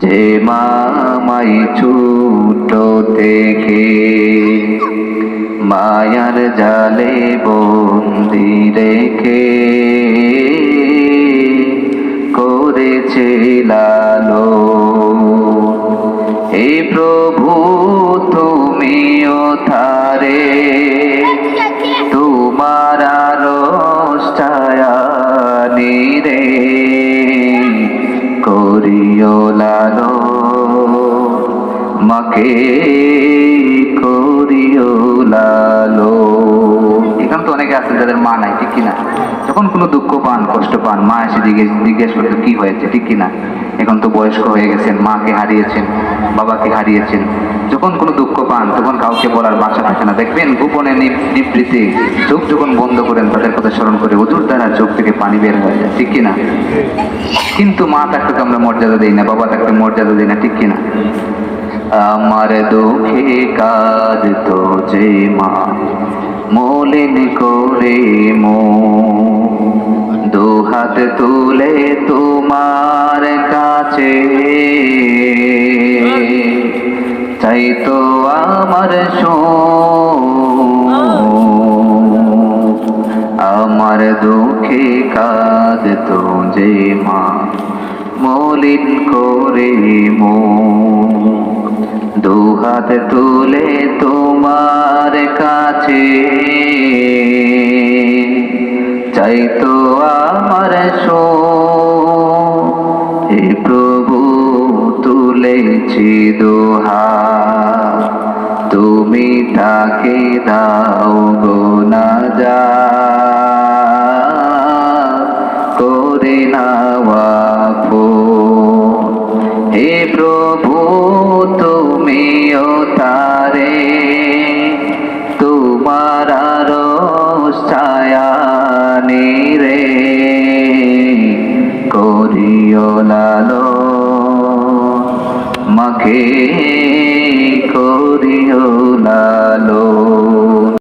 যে মামাই ছোট থেকে মায়ার জালে বন্দি রেখে করেছে লালন। হে প্রভু তুমিও তারে তোমার আরশ ছায়ানি রে করিও লালন, মাকে করিও লালন। এখানে তো অনেকে আছে যাদের মা নাই, ঠিক কিনা? যখন কোনো দুঃখ পান, কষ্ট পান, মা এসে জিজ্ঞেস করতে কি হয়েছে, ঠিক কিনা? এখন তো বয়স্ক হয়ে গেছেন, মাকে হারিয়েছেন, বাবাকে হারিয়েছেন। যখন কোনো দুঃখ পান তখন কাউকে বলার ভাষা থাকে না। দেখবেন গোপনে নিবৃতে চোখ যখন বন্ধ করেন তাদের কথা স্মরণ করে ওজুর দ্বারা চোখ থেকে পানি বের হয়ে যায়, ঠিক কিনা? কিন্তু মা থাকতে তো আমরা মর্যাদা দিই না, বাবা থাকতে মর্যাদা দিই না, ঠিক কিনা? আমার দুঃখে কাজ তো যে মা মলিন করে দুহাত তুলে তোমার কাছে চাই তো আমার আমার দুঃখে কাজ তো যে মা মলিন করে দুহাত তুলে তোমার কাছে চাই তো আমার হে প্রভু তুলেছি দোহাত, তুমি তাকে দাও গো নাজাত করে নাওয়া হে প্রভু তুমিও তারে তোমার আরশ ছায়ানি রে করিও লালন, মাকে করিও লালন।